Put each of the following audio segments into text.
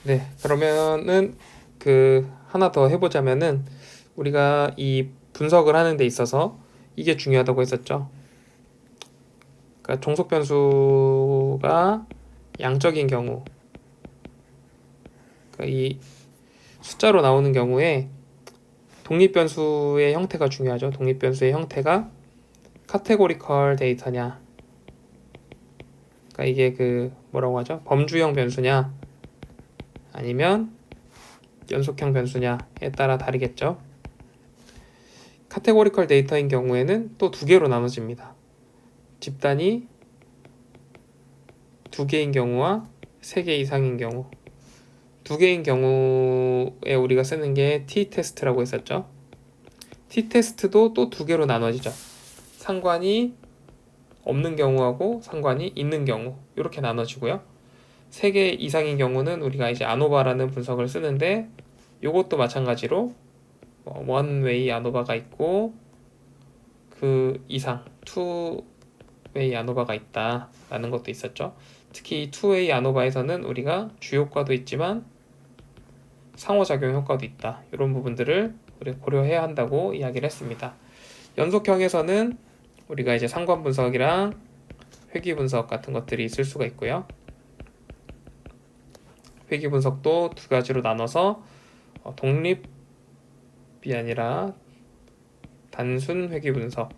네, 그러면은 하나 더 해보자면은 우리가 이 분석을 하는 데 있어서 이게 중요하다고 했었죠. 그러니까 종속 변수가 양적인 경우, 그러니까 이 숫자로 나오는 경우에 독립 변수의 형태가 중요하죠. 독립 변수의 형태가 카테고리컬 데이터냐, 그러니까 이게 뭐라고 하죠? 범주형 변수냐, 아니면 연속형 변수냐에 따라 다르겠죠. 카테고리컬 데이터인 경우에는 또 두 개로 나눠집니다. 집단이 두 개인 경우와 세 개 이상인 경우. 두 개인 경우에 우리가 쓰는 게 t-테스트라고 했었죠. t-테스트도 또 두 개로 나눠지죠. 상관이 없는 경우하고 상관이 있는 경우, 이렇게 나눠지고요. 세 개 이상인 경우는 우리가 이제 아노바라는 분석을 쓰는데, 이것도 마찬가지로 원웨이 아노바가 있고 그 이상 투웨이 아노바가 있다라는 것도 있었죠. 특히 투웨이 아노바에서는 우리가 주효과도 있지만 상호작용 효과도 있다, 이런 부분들을 우리 고려해야 한다고 이야기를 했습니다. 연속형에서는 우리가 이제 상관 분석이랑 회귀 분석 같은 것들이 있을 수가 있고요. 회귀 분석도 두 가지로 나눠서 독립이 아니라 단순 회귀 분석,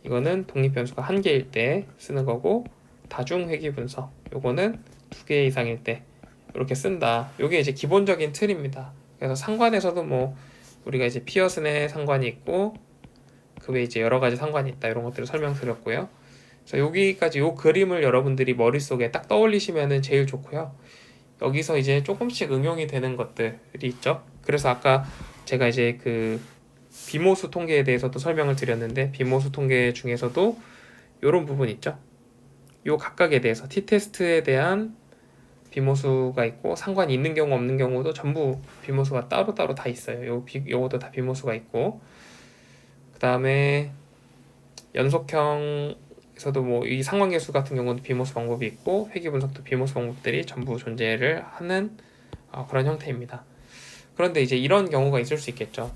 이거는 독립 변수가 한 개일 때 쓰는 거고, 다중 회귀 분석, 요거는 두 개 이상일 때 이렇게 쓴다. 요게 이제 기본적인 틀입니다. 그래서 상관에서도 우리가 이제 피어슨의 상관이 있고 그 외에 이제 여러 가지 상관이 있다, 이런 것들을 설명드렸고요. 그래서 여기까지 요 그림을 여러분들이 머릿속에 딱 떠올리시면은 제일 좋고요. 여기서 이제 조금씩 응용이 되는 것들이 있죠. 그래서 아까 제가 이제 비모수 통계에 대해서도 설명을 드렸는데, 비모수 통계 중에서도 이런 부분 있죠. 요 각각에 대해서 t-테스트에 대한 비모수가 있고, 상관이 있는 경우 없는 경우도 전부 비모수가 따로따로 다 있어요. 요것도 다 비모수가 있고, 그 다음에 연속형에서도 이 상관계수 같은 경우도 비모수 방법이 있고, 회귀 분석도 비모수 방법들이 전부 존재를 하는 그런 형태입니다. 그런데 이제 이런 경우가 있을 수 있겠죠.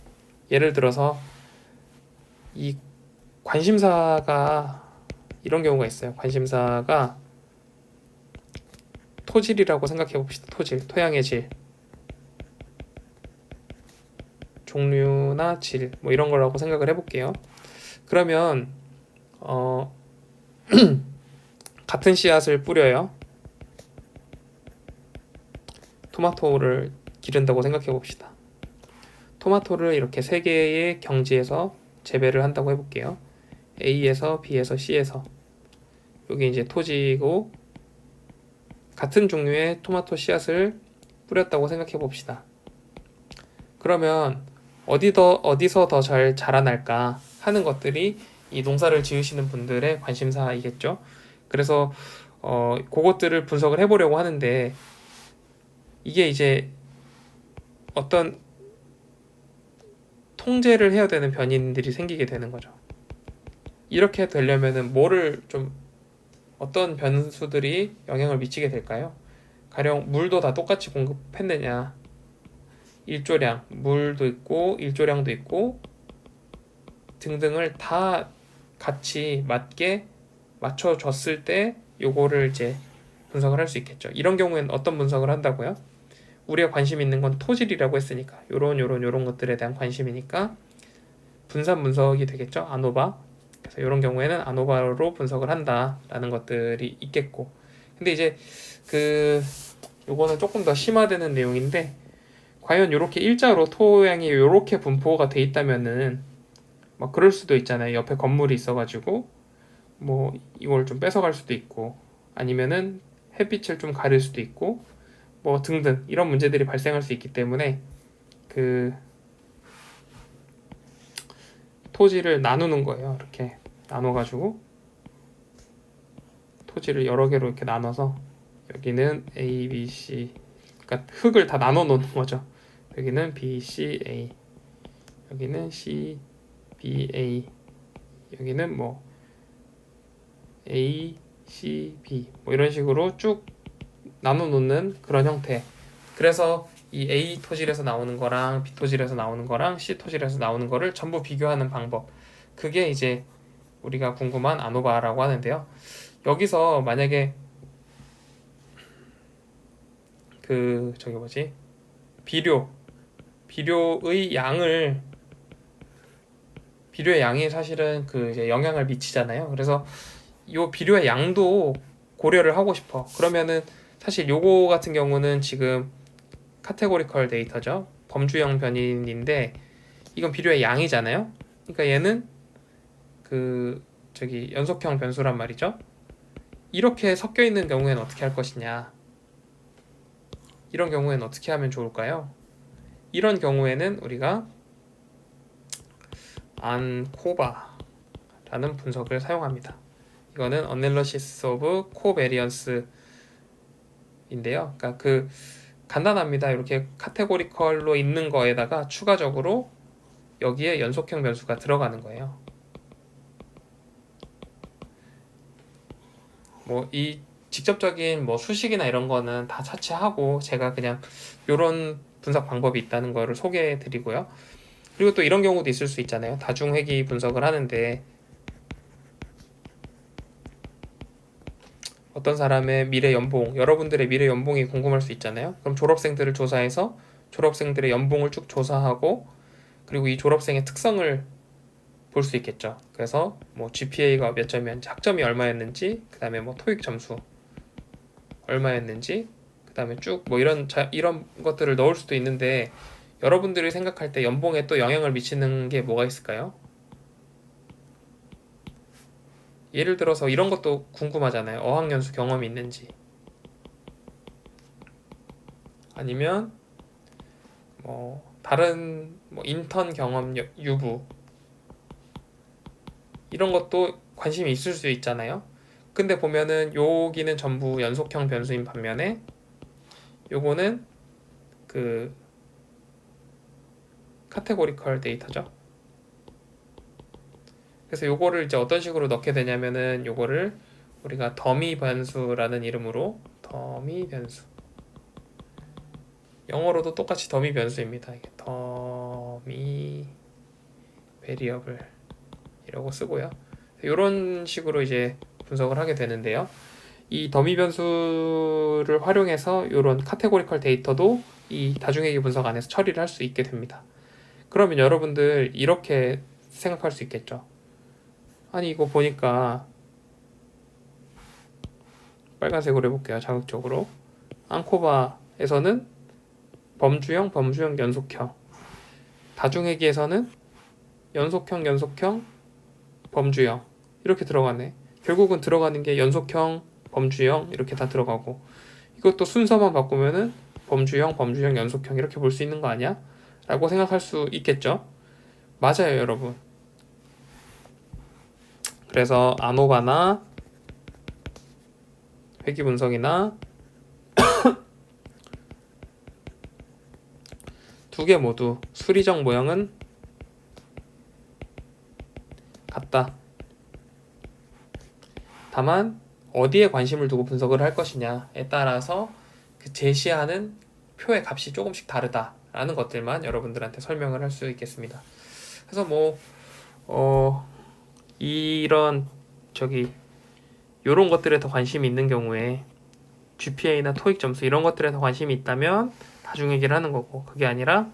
예를 들어서 이 관심사가, 이런 경우가 있어요. 관심사가 토질이라고 생각해 봅시다. 토질, 토양의 질, 종류나 질, 이런 거라고 생각을 해볼게요. 그러면 같은 씨앗을 뿌려요. 토마토를 기른다고 생각해 봅시다. 토마토를 이렇게 세 개의 경지에서 재배를 한다고 해볼게요. A에서 B에서 C에서, 여기 이제 토지고, 같은 종류의 토마토 씨앗을 뿌렸다고 생각해 봅시다. 그러면 어디서 더 잘 자라날까 하는 것들이 이 농사를 지으시는 분들의 관심사이겠죠. 그래서 그것들을 분석을 해보려고 하는데, 이게 이제 어떤 통제를 해야 되는 변인들이 생기게 되는 거죠. 이렇게 되려면은 어떤 변수들이 영향을 미치게 될까요? 가령 물도 다 똑같이 공급했느냐, 일조량, 물도 있고 일조량도 있고 등등을 다 같이 맞게 맞춰줬을 때 요거를 이제 분석을 할 수 있겠죠. 이런 경우에는 어떤 분석을 한다고요? 우리가 관심 있는 건 토질이라고 했으니까 요런 것들에 대한 관심이니까 분산 분석이 되겠죠. 아노바. 그래서 이런 경우에는 아노바로 분석을 한다라는 것들이 있겠고, 근데 이제 요거는 조금 더 심화되는 내용인데, 과연 이렇게 일자로 토양이 이렇게 분포가 돼 있다면은 막 그럴 수도 있잖아요. 옆에 건물이 있어가지고 이걸 좀 뺏어갈 수도 있고, 아니면은 햇빛을 좀 가릴 수도 있고 등등 이런 문제들이 발생할 수 있기 때문에 토지를 나누는 거예요. 이렇게 나눠가지고 토지를 여러 개로 이렇게 나눠서, 여기는 A, B, C, 그러니까 흙을 다 나눠 놓는 거죠. 여기는 B, C, A, 여기는 C, B, A, 여기는 A, C, B 이런 식으로 쭉 나눠 놓는 그런 형태. 그래서 이 A 토질에서 나오는 거랑 B 토질에서 나오는 거랑 C 토질에서 나오는 거를 전부 비교하는 방법. 그게 이제 우리가 궁금한 아노바라고 하는데요. 여기서 만약에 그 저기 뭐지? 비료의 양을 비료의 양이 사실은 그 이제 영향을 미치잖아요. 그래서 요 비료의 양도 고려를 하고 싶어. 그러면은 사실 요거 같은 경우는 지금 카테고리컬 데이터죠. 범주형 변인인데 이건 비료의 양이잖아요. 그러니까 얘는 그 저기 연속형 변수란 말이죠. 이렇게 섞여 있는 경우에는 어떻게 할 것이냐? 이런 경우에는 어떻게 하면 좋을까요? 이런 경우에는 우리가 안코바라는 분석을 사용합니다. 이거는 Analysis of Covariance인데요. 그러니까 그 간단합니다. 이렇게 카테고리컬로 있는 거에다가 추가적으로 여기에 연속형 변수가 들어가는 거예요. 뭐 이 직접적인 뭐 수식이나 이런 거는 다 차치하고 제가 그냥 이런 분석 방법이 있다는 거를 소개해 드리고요. 그리고 또 이런 경우도 있을 수 있잖아요. 다중회귀 분석을 하는데 어떤 사람의 미래 연봉, 여러분들의 미래 연봉이 궁금할 수 있잖아요. 그럼 졸업생들을 조사해서 졸업생들의 연봉을 쭉 조사하고 그리고 이 졸업생의 특성을 볼 수 있겠죠. 그래서 뭐 GPA가 몇 점이었는지, 학점이 얼마였는지, 그 다음에 뭐 토익 점수 얼마였는지, 그 다음에 쭉 뭐 이런 것들을 넣을 수도 있는데 여러분들이 생각할 때 연봉에 또 영향을 미치는 게 뭐가 있을까요? 예를 들어서 이런 것도 궁금하잖아요. 어학연수 경험이 있는지 아니면 뭐 다른 뭐 인턴 경험 유부 이런 것도 관심이 있을 수 있잖아요. 근데 보면은 여기는 전부 연속형 변수인 반면에 요거는 그 카테고리컬 데이터죠. 그래서 요거를 이제 어떤 식으로 넣게 되냐면은 요거를 우리가 더미 변수라는 이름으로 더미 변수, 영어로도 똑같이 더미 변수입니다. 이게 더미 베리어블 이라고 쓰고요. 이런 식으로 이제 분석을 하게 되는데요. 이 더미 변수를 활용해서 이런 카테고리컬 데이터도 이 다중회귀 분석 안에서 처리를 할 수 있게 됩니다. 그러면 여러분들 이렇게 생각할 수 있겠죠. 아니 이거 보니까 빨간색으로 해볼게요. 자극적으로. 앙코바에서는 범주형, 연속형. 다중회귀에서는 연속형, 범주형. 이렇게 들어가네. 결국은 들어가는 게 연속형, 범주형 이렇게 다 들어가고 이것도 순서만 바꾸면은 범주형, 연속형 이렇게 볼 수 있는 거 아니야? 라고 생각할 수 있겠죠. 맞아요, 여러분. 그래서 아노바나 회귀 분석이나 두 개 모두 수리적 모형은 같다. 다만 어디에 관심을 두고 분석을 할 것이냐에 따라서 그 제시하는 표의 값이 조금씩 다르다라는 것들만 여러분들한테 설명을 할 수 있겠습니다. 그래서 뭐 이런 저기 요런 것들에 더 관심이 있는 경우에 GPA나 토익 점수 이런 것들에 더 관심이 있다면 다중얘기를 하는 거고 그게 아니라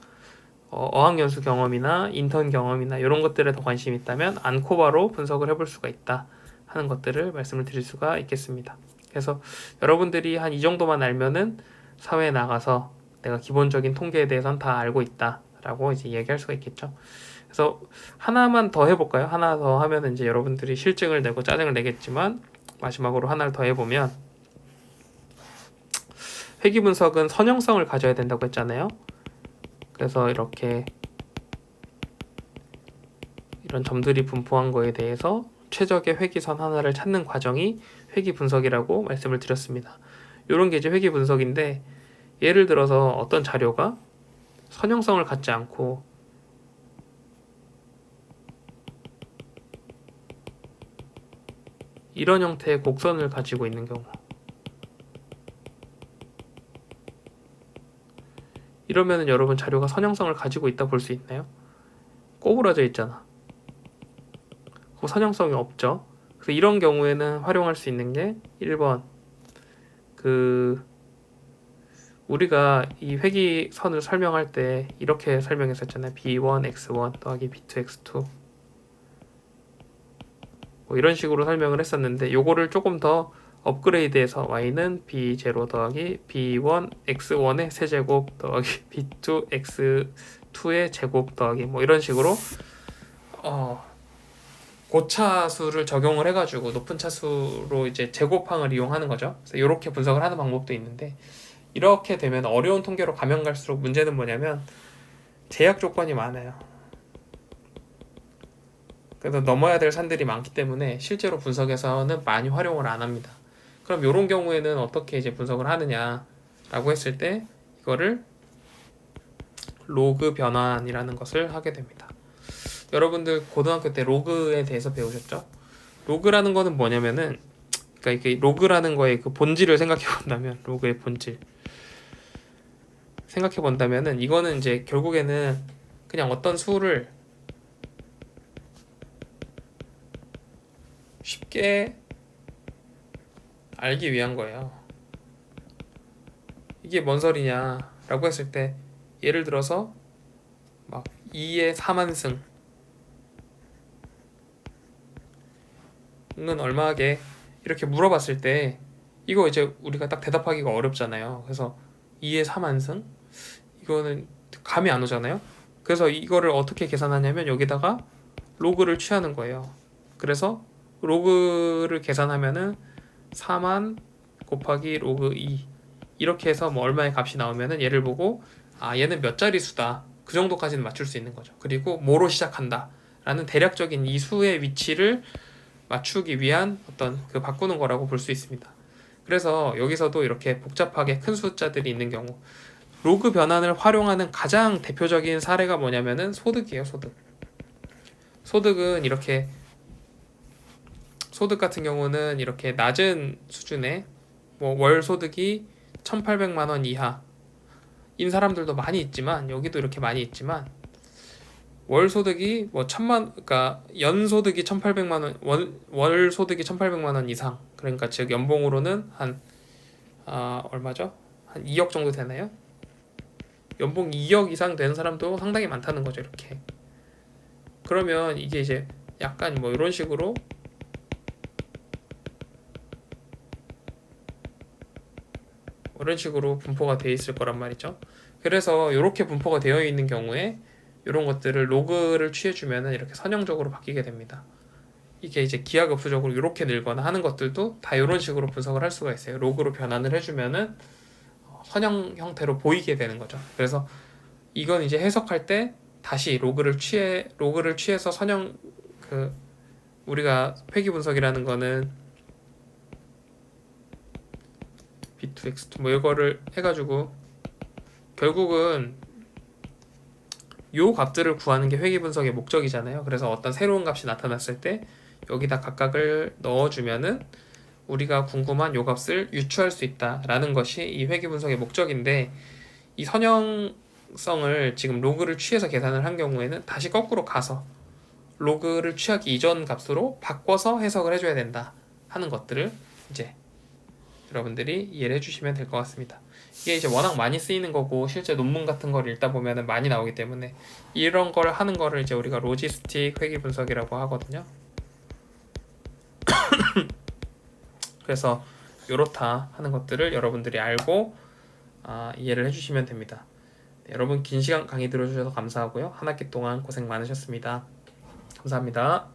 어학연수 경험이나 인턴 경험이나 이런 것들에 더 관심이 있다면 안코바로 분석을 해볼 수가 있다 하는 것들을 말씀을 드릴 수가 있겠습니다. 그래서 여러분들이 한 이 정도만 알면은 사회에 나가서 내가 기본적인 통계에 대해서는 다 알고 있다라고 이제 이야기할 수가 있겠죠. 그래서 하나만 더 해볼까요? 하나 더 하면 이제 여러분들이 실증을 내고 짜증을 내겠지만 마지막으로 하나를 더 해보면 회귀 분석은 선형성을 가져야 된다고 했잖아요. 그래서 이렇게 이런 점들이 분포한 거에 대해서 최적의 회귀선 하나를 찾는 과정이 회귀 분석이라고 말씀을 드렸습니다. 이런 게 이제 회귀 분석인데 예를 들어서 어떤 자료가 선형성을 갖지 않고 이런 형태의 곡선을 가지고 있는 경우 이러면은 여러분 자료가 선형성을 가지고 있다 볼 수 있나요? 꼬부라져 있잖아. 그 선형성이 없죠. 그래서 이런 경우에는 활용할 수 있는 게 1번 그 우리가 이 회기선을 설명할 때 이렇게 설명했었잖아요. B1 x1 더하기 B2 x2 뭐 이런 식으로 설명을 했었는데 요거를 조금 더 업그레이드해서 y는 b0 더하기 b1 x1의 세제곱 더하기 b2 x2의 제곱 더하기 뭐 이런 식으로 고차수를 적용을 해가지고 높은 차수로 이제 제곱항을 이용하는 거죠. 그래서 이렇게 분석을 하는 방법도 있는데 이렇게 되면 어려운 통계로 가면 갈수록 문제는 뭐냐면 제약 조건이 많아요. 그래서 넘어야 될 산들이 많기 때문에 실제로 분석에서는 많이 활용을 안 합니다. 그럼 이런 경우에는 어떻게 이제 분석을 하느냐라고 했을 때 이거를 로그 변환이라는 것을 하게 됩니다. 여러분들 고등학교 때 로그에 대해서 배우셨죠? 로그라는 거는 뭐냐면은 그러니까 이게 로그라는 거의 그 본질을 생각해 본다면 로그의 본질 생각해 본다면은 이거는 이제 결국에는 그냥 어떤 수를 쉽게 알기 위한 거예요. 이게 뭔 소리냐라고 했을 때 예를 들어서 막 2의 4만승 는 얼마게 이렇게 물어봤을 때 이거 이제 우리가 딱 대답하기가 어렵잖아요. 그래서 2의 4만승 이거는 감이 안 오잖아요. 그래서 이거를 어떻게 계산하냐면 여기다가 로그를 취하는 거예요. 그래서 로그를 계산하면은 4만 곱하기 로그 2 이렇게 해서 뭐 얼마의 값이 나오면은 얘를 보고 아 얘는 몇 자리 수다 그 정도까지는 맞출 수 있는 거죠. 그리고 뭐로 시작한다 라는 대략적인 이 수의 위치를 맞추기 위한 어떤 그 바꾸는 거라고 볼 수 있습니다. 그래서 여기서도 이렇게 복잡하게 큰 숫자들이 있는 경우 로그 변환을 활용하는 가장 대표적인 사례가 뭐냐면은 소득이에요. 소득은 이렇게 소득 같은 경우는 이렇게 낮은 수준의 뭐 월 소득이 1,800만 원 이하인 사람들도 많이 있지만 여기도 이렇게 많이 있지만 월 소득이 뭐 그러니까 연 소득이 1,800만 원, 월 소득이 1,800만 원 이상. 그러니까 즉 연봉으로는 한 얼마죠? 한 2억 정도 되나요? 연봉 2억 이상 되는 사람도 상당히 많다는 거죠, 이렇게. 그러면 이게 이제 약간 뭐 이런 식으로 분포가 되어 있을 거란 말이죠. 그래서 이렇게 분포가 되어 있는 경우에 이런 것들을 로그를 취해주면은 이렇게 선형적으로 바뀌게 됩니다. 이게 이제 기하급수적으로 이렇게 늘거나 하는 것들도 다 이런 식으로 분석을 할 수가 있어요. 로그로 변환을 해주면은 선형 형태로 보이게 되는 거죠. 그래서 이건 이제 해석할 때 다시 로그를 취해서 선형 그 우리가 회귀 분석이라는 거는 B2X2 뭐 이거를 해가지고 결국은 요 값들을 구하는 게 회귀 분석의 목적이잖아요. 그래서 어떤 새로운 값이 나타났을 때 여기다 각각을 넣어주면은 우리가 궁금한 요 값을 유추할 수 있다라는 것이 이 회귀 분석의 목적인데 이 선형성을 지금 로그를 취해서 계산을 한 경우에는 다시 거꾸로 가서 로그를 취하기 이전 값으로 바꿔서 해석을 해줘야 된다 하는 것들을 이제 여러분들이 이해를 해주시면 될 것 같습니다. 이게 이제 워낙 많이 쓰이는 거고 실제 논문 같은 걸 읽다 보면은 많이 나오기 때문에 이런 걸 하는 거를 이제 우리가 로지스틱 회귀 분석이라고 하거든요. 그래서 요렇다 하는 것들을 여러분들이 알고 이해를 해주시면 됩니다. 네, 여러분 긴 시간 강의 들어주셔서 감사하고요. 한 학기 동안 고생 많으셨습니다. 감사합니다.